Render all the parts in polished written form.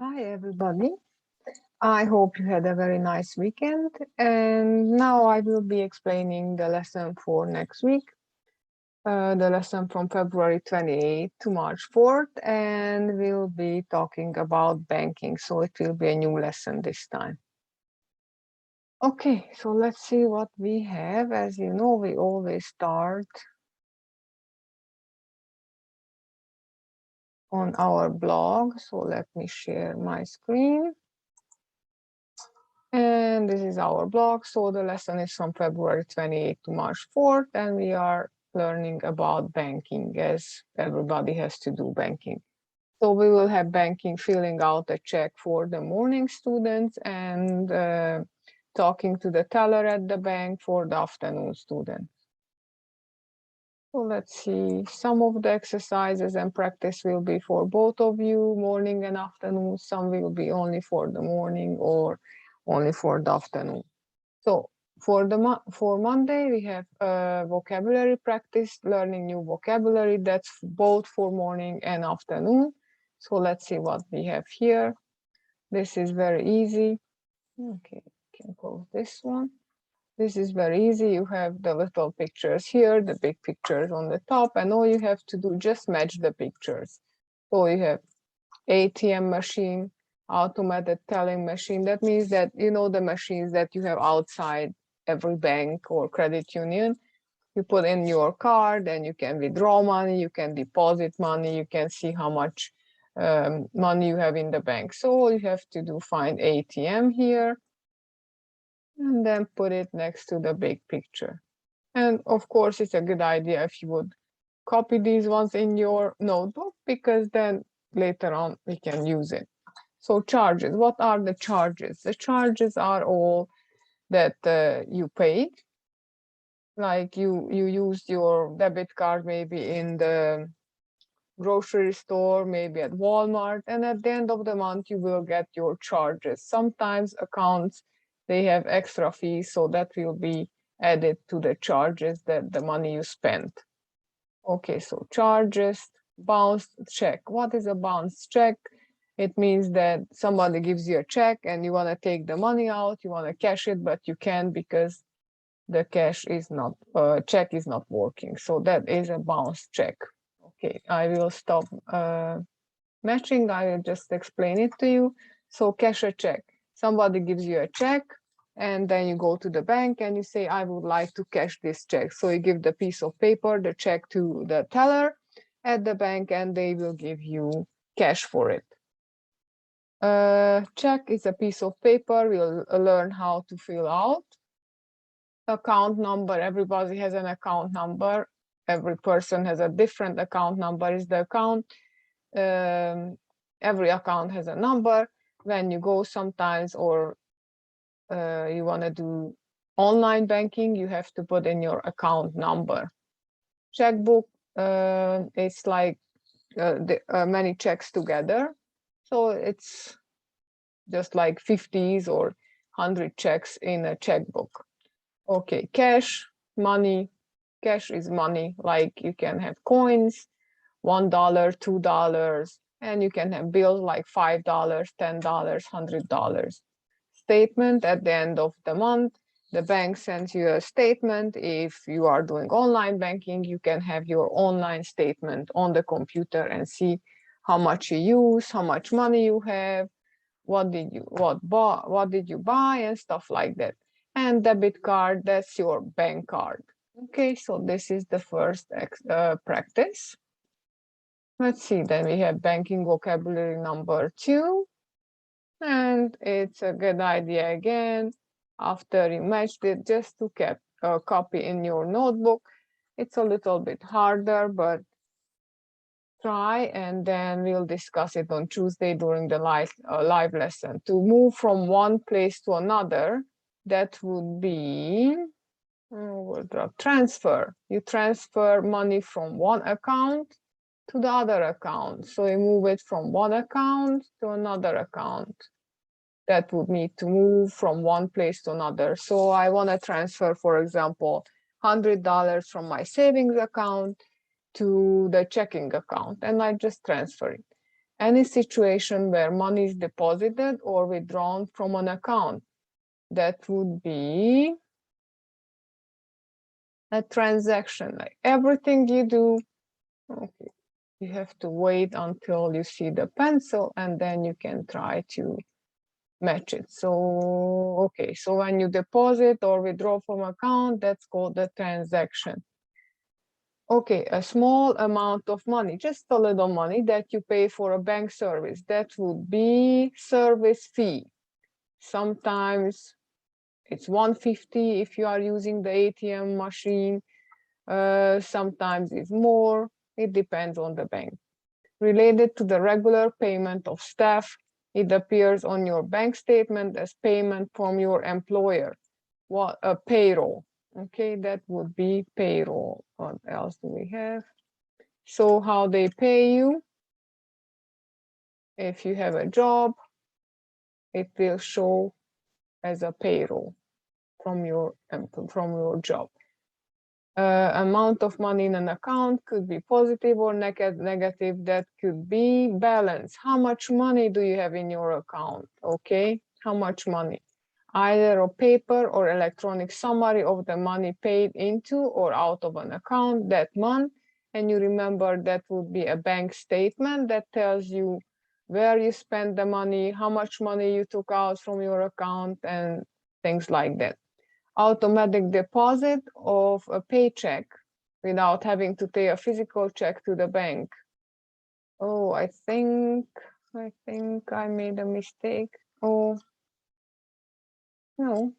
Hi, everybody. I hope you had a very nice weekend. And now I will be explaining the lesson for next week, the lesson from February 28th to March 4th, and we'll be talking about banking. So it will be a new lesson this time. Okay, so let's see what we have. As you know, we always start on our blog. So let me share my screen. And this is our blog. So the lesson is from February 28th to March 4th, and we are learning about banking, as everybody has to do banking. So we will have banking, filling out a check for the morning students, and talking to the teller at the bank for the afternoon students. So let's see, some of the exercises and practice will be for both of you, morning and afternoon. Some will be only for the morning or only for the afternoon. So for Monday, we have vocabulary practice, learning new vocabulary. That's both for morning and afternoon. So let's see what we have here. This is very easy. Okay, can close this one. This is very easy. You have the little pictures here, the big pictures on the top, and all you have to do, just match the pictures. So you have ATM machine, automated telling machine. That means that you know the machines that you have outside every bank or credit union. You put in your card and you can withdraw money, you can deposit money, you can see how much money you have in the bank. So all you have to do, find ATM here, and then put it next to the big picture. And of course, it's a good idea if you would copy these ones in your notebook, because then later on we can use it. So charges, what are the charges? The charges are all that you paid. Like you used your debit card maybe in the grocery store, maybe at Walmart, and at the end of the month you will get your charges. Sometimes accounts, they have extra fees, so that will be added to the charges, that the money you spent. Okay, so charges, bounced check. What is a bounced check? It means that somebody gives you a check and you want to take the money out, you want to cash it, but you can't because the cash is not, check is not working. So that is a bounced check. Okay, I will stop matching. I will just explain it to you. So cash a check. Somebody gives you a check, and then you go to the bank and you say, I would like to cash this check. So you give the piece of paper, the check, to the teller at the bank, and they will give you cash for it. Check is a piece of paper. We'll learn how to fill out. Account number, everybody has an account number. Every person has a different account number. Is the account. Every account has a number. When you go sometimes, or you want to do online banking, you have to put in your account number. Checkbook, it's like many checks together. So it's just like 50s or 100 checks in a checkbook. Okay, cash, money. Cash is money, like you can have coins, $1, $2, and you can have bills like $5, $10, $100. Statement at the end of the month. The bank sends you a statement. If you are doing online banking, you can have your online statement on the computer and see how much you use, how much money you have, what did you buy, and stuff like that. And debit card, that's your bank card. Okay, so this is the first practice. Let's see, then we have banking vocabulary number 2. And it's a good idea again, after you matched it, just to keep a copy in your notebook. It's a little bit harder, but try, and then we'll discuss it on Tuesday during the live lesson. To move from one place to another, that would be transfer. You transfer money from one account to the other account. So you move it from one account to another account. That would need to move from one place to another. So I want to transfer, for example, $100 from my savings account to the checking account, and I just transfer it. any situation where money is deposited or withdrawn from an account. That would be a transaction, like everything you do. Okay, you have to wait until you see the pencil and then you can try to match it. So, okay, so when you deposit or withdraw from account, that's called the transaction. Okay, a small amount of money, just a little money that you pay for a bank service, that would be service fee. Sometimes it's 150 if you are using the ATM machine. Sometimes it's more. It depends on the bank. Related to the regular payment of staff, it appears on your bank statement as payment from your employer. What a payroll. Okay, that would be payroll. What else do we have? So how they pay you? If you have a job, it will show as a payroll from your job. Amount of money in an account could be positive or negative. That could be balance. How much money do you have in your account? Okay, how much money? Either a paper or electronic summary of the money paid into or out of an account that month. And you remember that would be a bank statement that tells you where you spent the money, how much money you took out from your account, and things like that. Automatic deposit of a paycheck without having to pay a physical check to the bank. Oh, I think I made a mistake. Oh, no,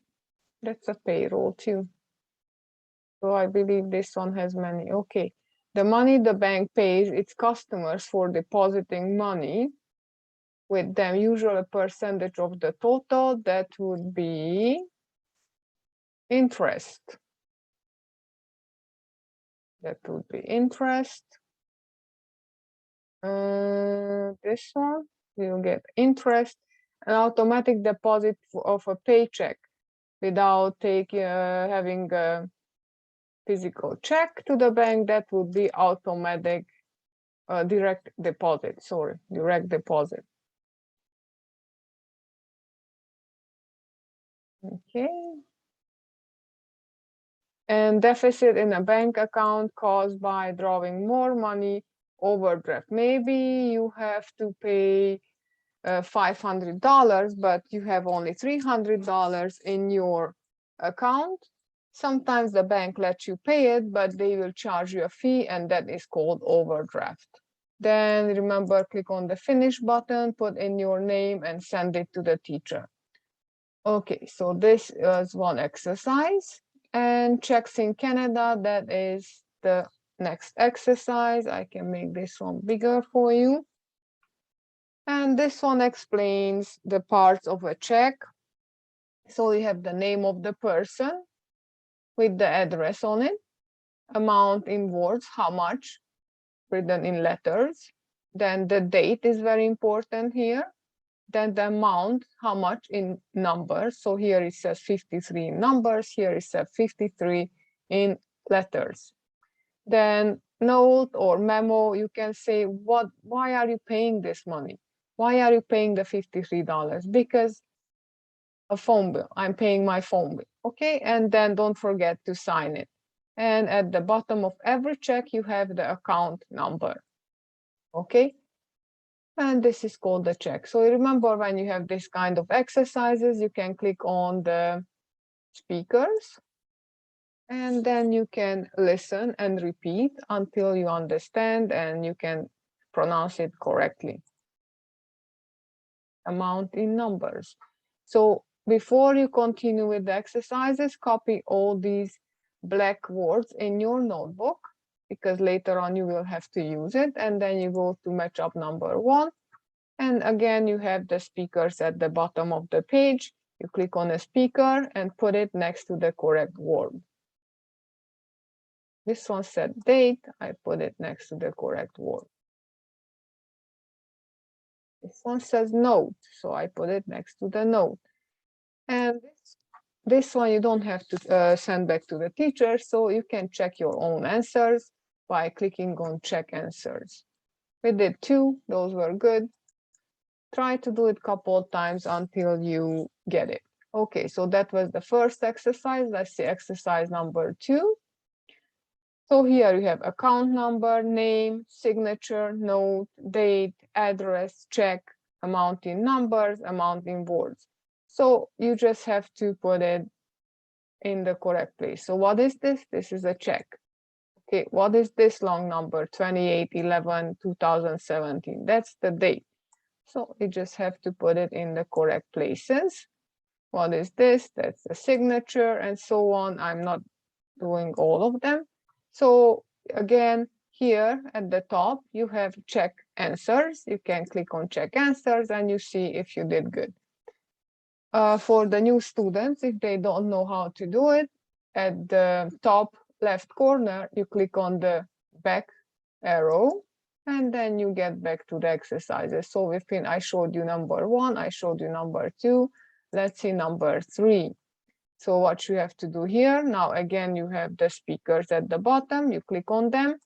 that's a payroll too. So I believe this one has many. Okay, the money the bank pays its customers for depositing money with them, usually a percentage of the total, that would be interest. That would be interest. This one, you'll get interest, an automatic deposit of a paycheck without having a physical check to the bank. That would be automatic direct deposit. Sorry, direct deposit. Okay. And deficit in a bank account caused by drawing more money, overdraft. Maybe you have to pay $500, but you have only $300 in your account. Sometimes the bank lets you pay it, but they will charge you a fee, and that is called overdraft. Then remember, click on the finish button, put in your name, and send it to the teacher. Okay, so this is one exercise. And checks in Canada, that is the next exercise. I can make this one bigger for you. And this one explains the parts of a check. So you have the name of the person with the address on it, amount in words, how much, written in letters. Then the date is very important here. Then the amount, how much in numbers. So here it says 53 in numbers, here it says 53 in letters. Then note or memo, you can say, why are you paying this money? Why are you paying the $53? Because a phone bill, I'm paying my phone bill, okay? And then don't forget to sign it. And at the bottom of every check, you have the account number, okay? And this is called the check. So remember, when you have this kind of exercises, you can click on the speakers and then you can listen and repeat until you understand and you can pronounce it correctly. Amount in numbers. So before you continue with the exercises, copy all these black words in your notebook, because later on you will have to use it. And then you go to match up number 1. And again, you have the speakers at the bottom of the page. You click on a speaker and put it next to the correct word. This one said date. I put it next to the correct word. This one says note. So I put it next to the note. And this one you don't have to send back to the teacher. So you can check your own answers by clicking on check answers. We did 2, those were good. Try to do it a couple of times until you get it. Okay, so that was the first exercise. Let's see exercise number 2. So here you have account number, name, signature, note, date, address, check, amount in numbers, amount in words. So you just have to put it in the correct place. So what is this? This is a check. Okay, what is this long number? 28/11/2017. That's the date. So you just have to put it in the correct places. What is this? That's the signature and so on. I'm not doing all of them. So again, here at the top, you have check answers. You can click on check answers and you see if you did good. For the new students, if they don't know how to do it, at the top left corner, you click on the back arrow and then you get back to the exercises. So within, I showed you number 1, I showed you number 2. Let's see number 3. So what you have to do here, now again, you have the speakers at the bottom, you click on them.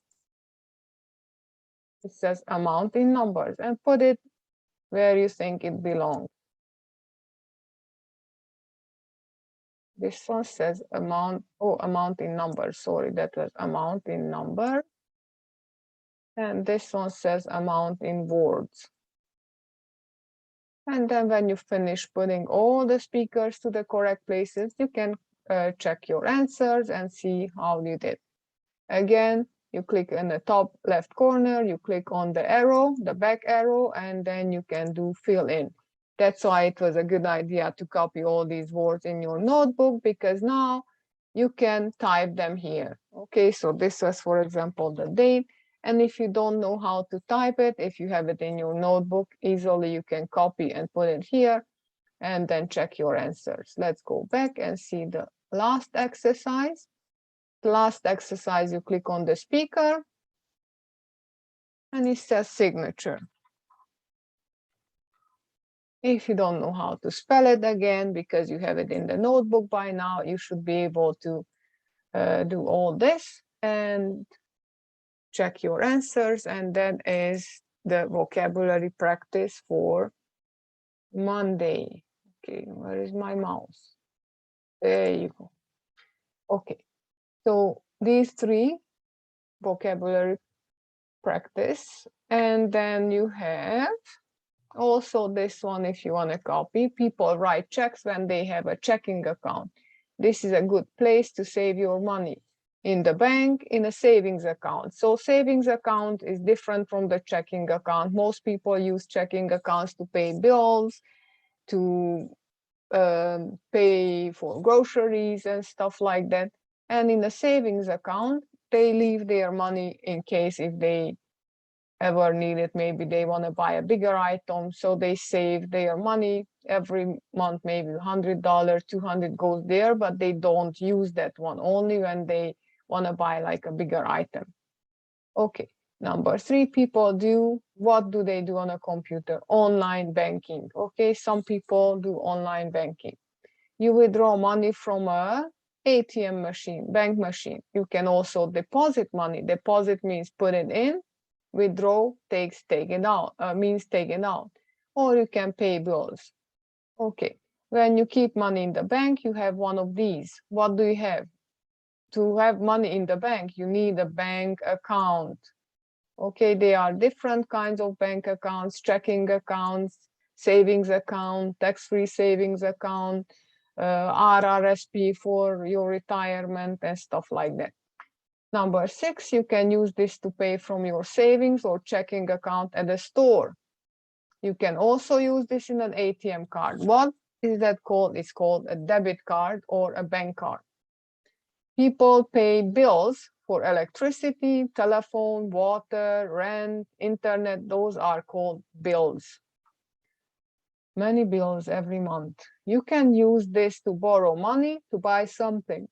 It says amount in numbers and put it where you think it belongs. This one says amount, amount in numbers, sorry, that was amount in number. And this one says amount in words. And then when you finish putting all the speakers to the correct places, you can check your answers and see how you did. Again, you click in the top left corner, you click on the arrow, the back arrow, and then you can do fill in. That's why it was a good idea to copy all these words in your notebook, because now you can type them here. Okay, so this was, for example, the date. And if you don't know how to type it, if you have it in your notebook, easily you can copy and put it here and then check your answers. Let's go back and see the last exercise. The last exercise, you click on the speaker and it says signature. If you don't know how to spell it again, because you have it in the notebook by now, you should be able to do all this and check your answers. And that is the vocabulary practice for Monday. Okay, where is my mouse? There you go. Okay, so these 3 vocabulary practice, and then you have also this one. If you want to copy, people write checks when they have a checking account. This is a good place to save your money. In the bank, in a savings account. So savings account is different from the checking account. Most people use checking accounts to pay bills, to pay for groceries and stuff like that. And in a savings account, they leave their money in case if they ever need it. Maybe they want to buy a bigger item, so they save their money every month. Maybe $100, $200 goes there, but they don't use that one, only when they want to buy like a bigger item. Okay, number 3, people do, what do they do on a computer? Online banking. Okay, some people do online banking. You withdraw money from a ATM machine, bank machine. You can also deposit money. Deposit means put it in. Withdraw means take it out. Or you can pay bills. Okay, when you keep money in the bank, you have one of these. What do you have? To have money in the bank, you need a bank account. Okay, there are different kinds of bank accounts: checking accounts, savings account, tax-free savings account, RRSP for your retirement and stuff like that. Number 6, you can use this to pay from your savings or checking account at a store. You can also use this in an ATM card. What is that called? It's called a debit card or a bank card. People pay bills for electricity, telephone, water, rent, internet. Those are called bills. Many bills every month. You can use this to borrow money to buy something.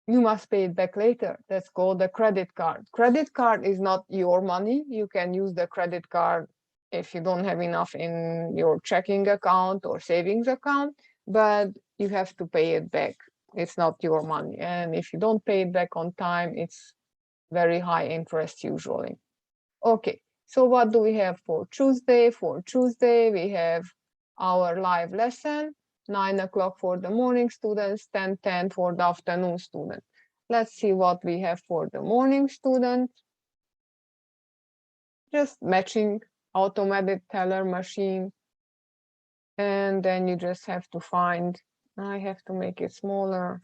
You must pay it back later. That's called a credit card. Credit card is not your money. You can use the credit card if you don't have enough in your checking account or savings account, but you have to pay it back. It's not your money. And if you don't pay it back on time, it's very high interest usually. Okay, So what do we have for Tuesday? For Tuesday, we have our live lesson, 9 o'clock for the morning students, 10:10 for the afternoon students. Let's see what we have for the morning students. Just matching automated teller machine. And then you just have to find, I have to make it smaller.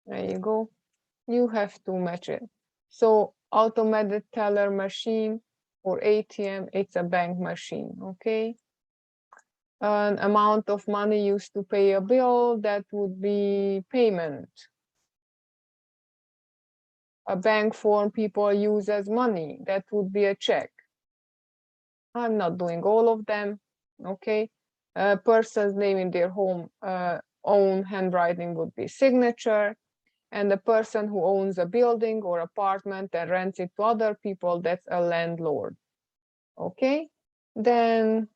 There you go. You have to match it. So automated teller machine or ATM, it's a bank machine, okay? An amount of money used to pay a bill, that would be payment. A bank form people use as money, that would be a check. I'm not doing all of them, okay? A person's name in their home own handwriting would be signature. And the person who owns a building or apartment and rents it to other people, that's a landlord. Okay, then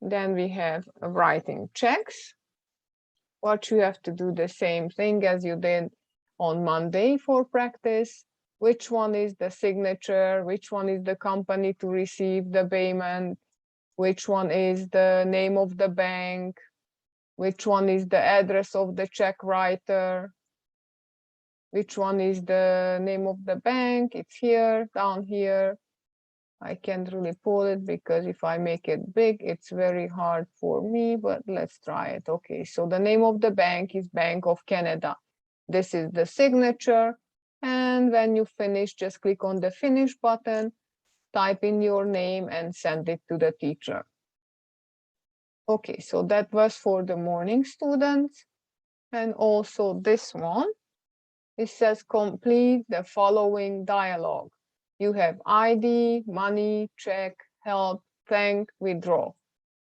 we have writing checks. What you have to do the same thing as you did on Monday for practice. Which one is the signature? Which one is the company to receive the payment? Which one is the name of the bank? Which one is the address of the check writer? Which one is the name of the bank? It's here, down here. I can't really pull it because if I make it big, it's very hard for me, but let's try it. Okay, so the name of the bank is Bank of Canada. This is the signature. And when you finish, just click on the finish button, type in your name and send it to the teacher. Okay, so that was for the morning students. And also this one. It says complete the following dialogue. You have ID, money, check, help, thank, withdraw.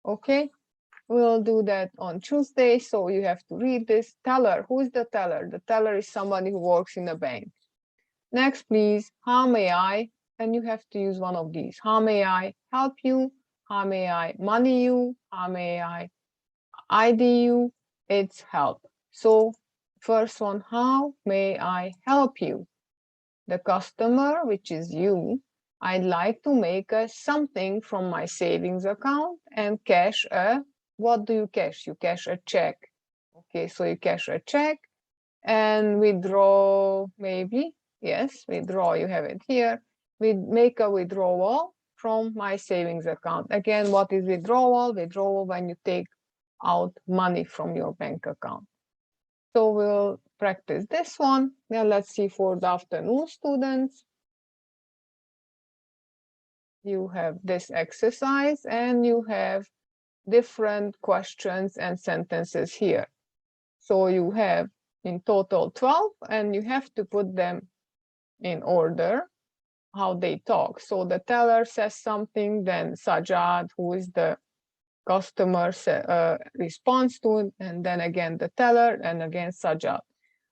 Okay, we'll do that on Tuesday. So you have to read this. Teller, who is the teller? The teller is somebody who works in a bank. Next, please, how may I? And you have to use one of these. How may I help you? How may I money you? How may I ID you? It's help. So first one, how may I help you? The customer, which is you, I'd like to make something from my savings account and cash what do you cash? You cash a check. Okay, so you cash a check and withdraw, maybe. Yes, withdraw, you have it here. We make a withdrawal from my savings account. Again, what is withdrawal? Withdrawal when you take out money from your bank account. So we'll practice this one. Now let's see for the afternoon students. You have this exercise and you have different questions and sentences here. So you have in total 12 and you have to put them in order how they talk. So the teller says something, then Sajad, who is the customer, responds to it, and then again the teller, and again Sajad.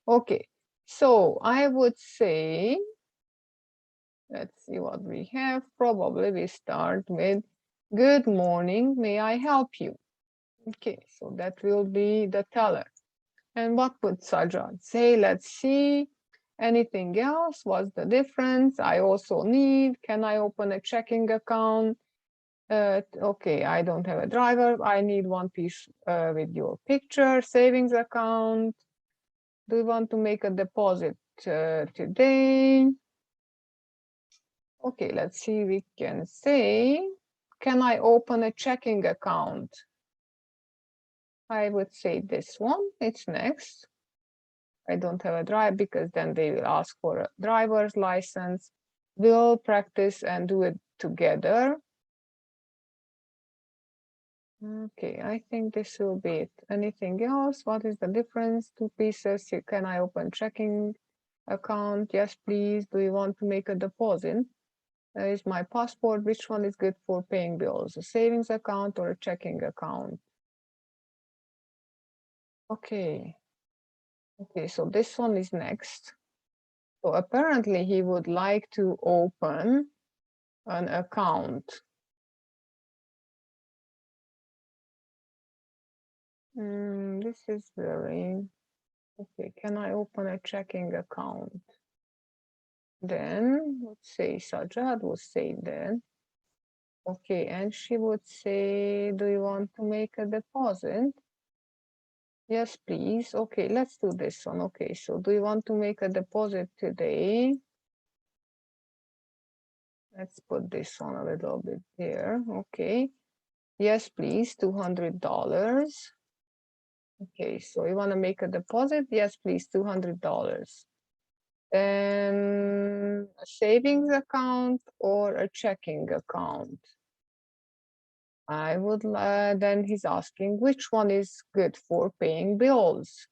Okay, so I would say, let's see what we have. Probably we start with, good morning, may I help you? Okay, so that will be the teller. And what would Sajad say? Let's see. Anything else? What's the difference? I also need, can I open a checking account? Okay, I don't have a driver. I need one piece with your picture, savings account. Do you want to make a deposit today? Okay, let's see, we can say, can I open a checking account? I would say this one, it's next. I don't have a drive because then they will ask for a driver's license. We'll practice and do it together. Okay, I think this will be it. Anything else? What is the difference? Two pieces. Can I open checking account? Yes, please. Do you want to make a deposit? There is my passport. Which one is good for paying bills? A savings account or a checking account? Okay. Okay, so this one is next. So apparently he would like to open an account. This is very, okay, can I open a checking account? Then let's say Sajad would say then. Okay, and she would say, do you want to make a deposit? Yes, please. Okay, let's do this one. Okay, so do you want to make a deposit today? Let's put this one a little bit there. Okay. Yes, please, $200. Okay, so you want to make a deposit? Yes, please, $200. Then a savings account or a checking account? I would, then he's asking which one is good for paying bills.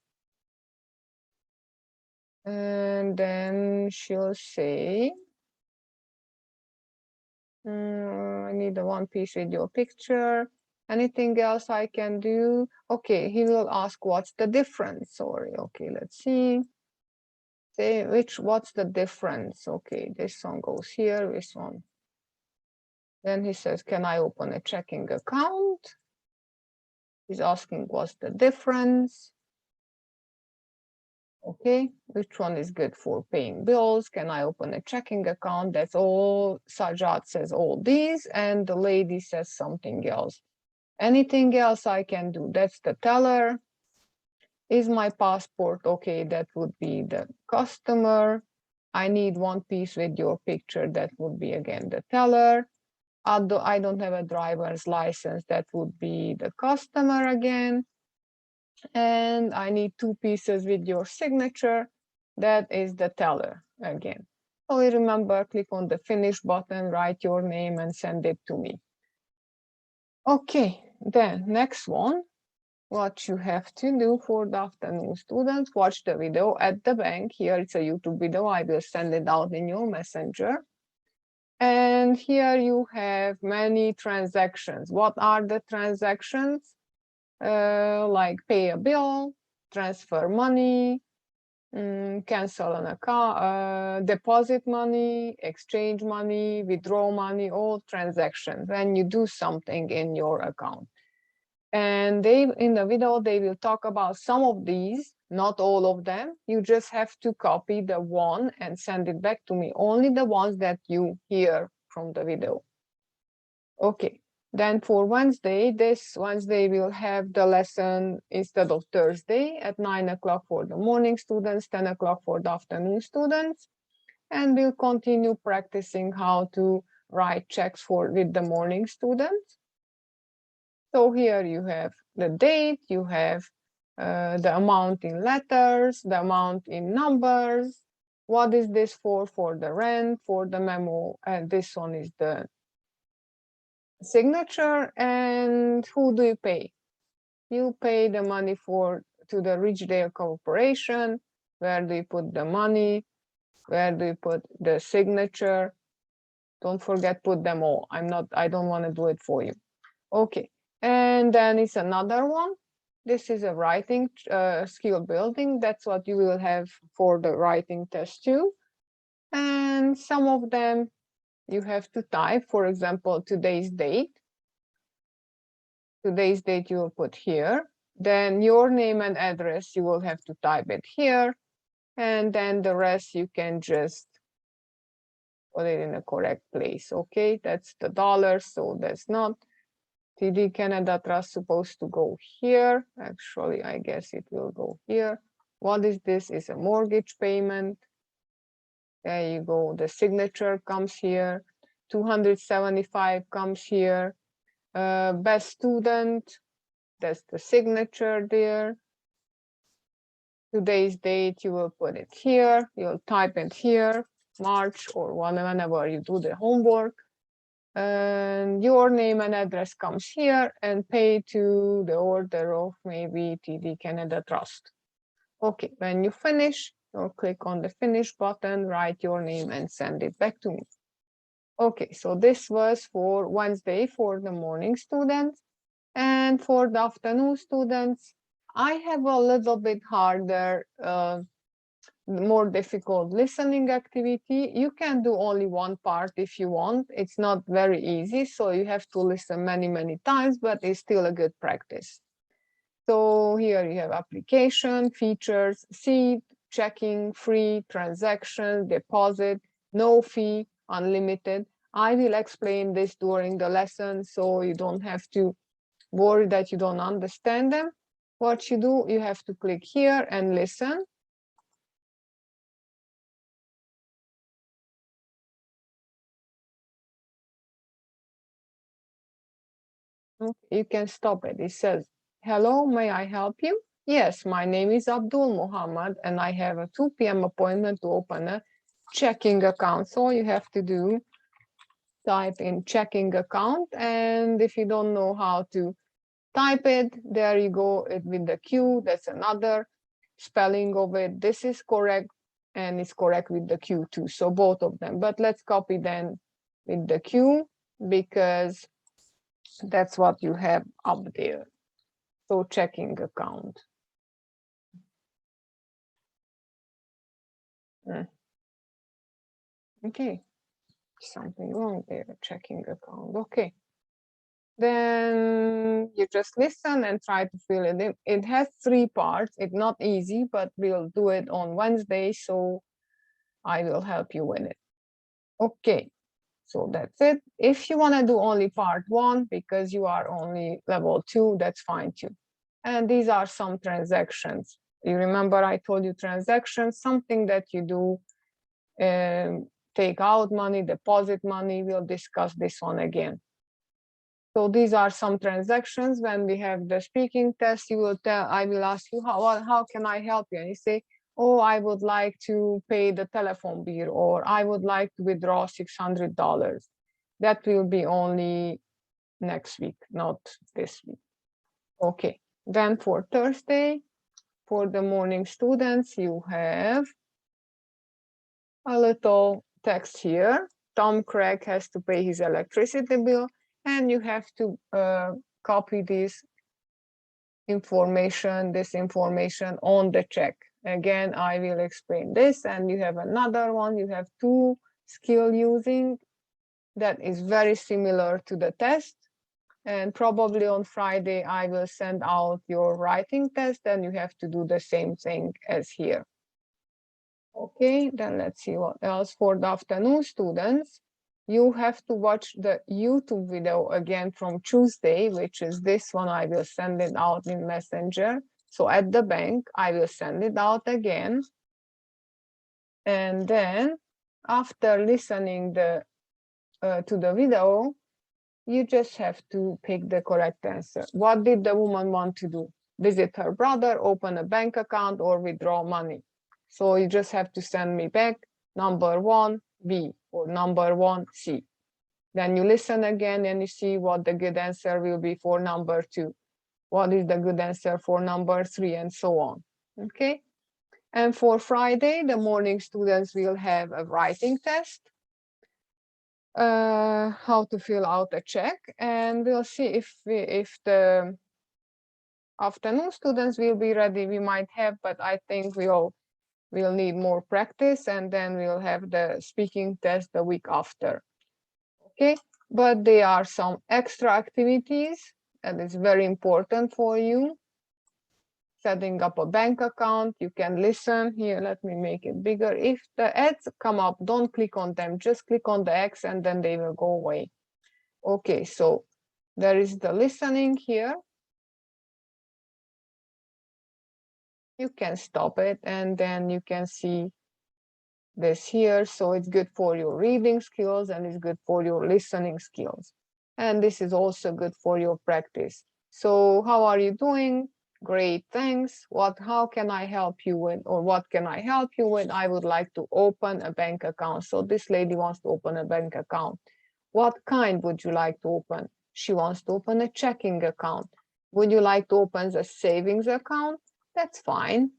And then she'll say, I need a one piece with your picture. Anything else I can do? Okay, he will ask what's the difference. Sorry, okay, let's see. Say what's the difference? Okay, this one goes here, this one. Then he says, can I open a checking account? He's asking what's the difference. Okay, which one is good for paying bills? Can I open a checking account? That's all. Sajad says all these, and the lady says something else. Anything else I can do? That's the teller. Is my passport okay? That would be the customer. I need one piece with your picture. That would be again the teller. Although I don't have a driver's license, that would be the customer again. And I need two pieces with your signature. That is the teller again. So remember, click on the finish button, write your name and send it to me. Okay, then next one, what you have to do for the afternoon students, watch the video at the bank. Here it's a YouTube video. I will send it out in your messenger. And here you have many transactions. What are the transactions? Like pay a bill, transfer money, cancel an account, deposit money, exchange money, withdraw money, all transactions when you do something in your account. And in the video, they will talk about some of these, not all of them. You just have to copy the one and send it back to me, only the ones that you hear from the video. Okay. Then for Wednesday, this Wednesday we'll have the lesson instead of Thursday at 9 o'clock for the morning students, 10 o'clock for the afternoon students. And we'll continue practicing how to write checks with the morning students. So here you have the date, you have the amount in letters, the amount in numbers. What is this for? For the rent, for the memo, and this one is the signature. And who do you pay? You pay the money to the Ridgedale Corporation. Where do you put the money? Where do you put the signature? Don't forget, put them all. I don't want to do it for you. Okay, and then it's another one. This is a writing skill building. That's what you will have for the writing test too. And some of them you have to type, for example, today's date. Today's date you will put here. Then your name and address, you will have to type it here. And then the rest you can just put it in the correct place. Okay, that's the dollar, so that's not. TD Canada Trust supposed to go here. Actually, I guess it will go here. What is this? Is a mortgage payment. There you go. The signature comes here. 275 comes here. Best student. That's the signature there. Today's date, you will put it here. You'll type it here, March or whenever you do the homework. And your name and address comes here and pay to the order of maybe TD Canada Trust. Okay, when you finish, you'll click on the finish button, write your name and send it back to me. Okay, so this was for Wednesday for the morning students. And for the afternoon students, I have a little bit harder, more difficult listening activity. You can do only one part if you want. It's not very easy, so you have to listen many times, but it's still a good practice. So here you have application, features, seed, checking, free, transaction, deposit, no fee, unlimited. I will explain this during the lesson, so you don't have to worry that you don't understand them. What you do, you have to click here and listen. You can stop it. It says, hello, may I help you? Yes, my name is Abdul Muhammad and I have a 2 p.m. appointment to open a checking account. So all you have to do, type in checking account, and if you don't know how to type it, there you go, it with the Q, that's another spelling of it. This is correct, and it's correct with the Q too, so both of them. But let's copy then with the Q, because that's what you have up there. So checking account. Okay, something wrong there, checking account. Okay. Then you just listen and try to fill it in. It has 3 parts. It's not easy, but we'll do it on Wednesday, so I will help you with it. Okay, so that's it. If you want to do only part 1 because you are only level 2, that's fine too. And these are some transactions. You remember I told you transactions, something that you do, take out money, deposit money. We'll discuss this one again. So these are some transactions. When we have the speaking test, you will tell, I will ask you, how can I help you? And you say, oh, I would like to pay the telephone bill, or I would like to withdraw $600. That will be only next week, not this week. Okay, then for Thursday, for the morning students, you have a little text here. Tom Craig has to pay his electricity bill, and you have to copy this information on the check. Again, I will explain this, and you have another one. You have 2 skill using that is very similar to the test. And probably on Friday, I will send out your writing test, and you have to do the same thing as here. Okay, then let's see what else. For the afternoon students, you have to watch the YouTube video again from Tuesday, which is this one. I will send it out in Messenger. So at the bank, I will send it out again. And then after listening to the video, you just have to pick the correct answer. What did the woman want to do? Visit her brother, open a bank account, or withdraw money? So you just have to send me back number 1, B, or number 1, C. Then you listen again and you see what the good answer will be for number 2. What is the good answer for number 3, and so on. Okay. And for Friday, the morning students will have a writing test. How to fill out a check, and we'll see if the afternoon students will be ready. We might have, but I think we'll need more practice, and then we'll have the speaking test the week after. Okay, but there are some extra activities that is very important for you. Setting up a bank account, you can listen here. Let me make it bigger. If the ads come up, don't click on them, just click on the X and then they will go away. Okay, so there is the listening here. You can stop it, and then you can see this here. So it's good for your reading skills, and it's good for your listening skills. And this is also good for your practice. So how are you doing? Great, thanks. How can I help you with, or what can I help you with? I would like to open a bank account. So this lady wants to open a bank account. What kind would you like to open? She wants to open a checking account. Would you like to open a savings account? That's fine.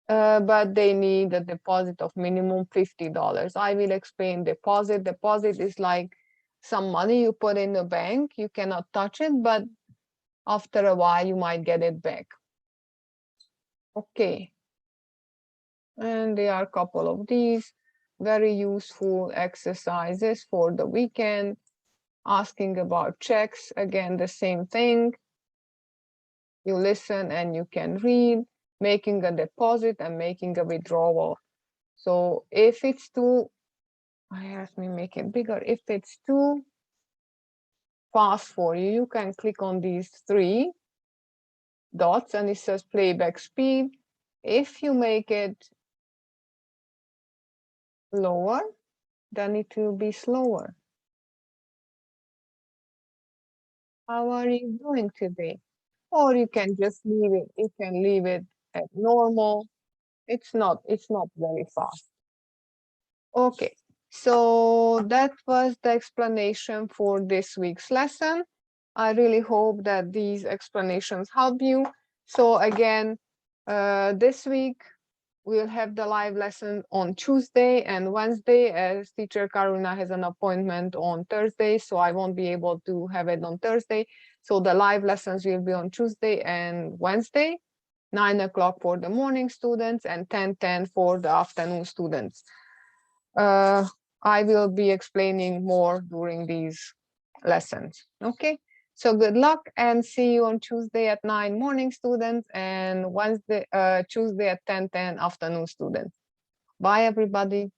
But they need a deposit of minimum $50. I will explain deposit. Deposit is like some money you put in the bank. You cannot touch it, but after a while, you might get it back. Okay. And there are a couple of these very useful exercises for the weekend. Asking about checks, again, the same thing. You listen and you can read. Making a deposit and making a withdrawal. So if it's too Let me make it bigger. If it's too fast for you, you can click on these three dots and it says playback speed. If you make it lower, then it will be slower. How are you doing today? Or you can just leave it. You can leave it at normal. It's not very fast. Okay, so that was the explanation for this week's lesson. I really hope that these explanations help you. So again, this week we'll have the live lesson on Tuesday and Wednesday, as teacher Karuna has an appointment on Thursday, so I won't be able to have it on Thursday. So the live lessons will be on Tuesday and Wednesday, 9 o'clock for the morning students and 10:10 for the afternoon students. I will be explaining more during these lessons. Okay, so good luck and see you on Tuesday at 9 morning students and Tuesday at 10:10 afternoon students. Bye everybody.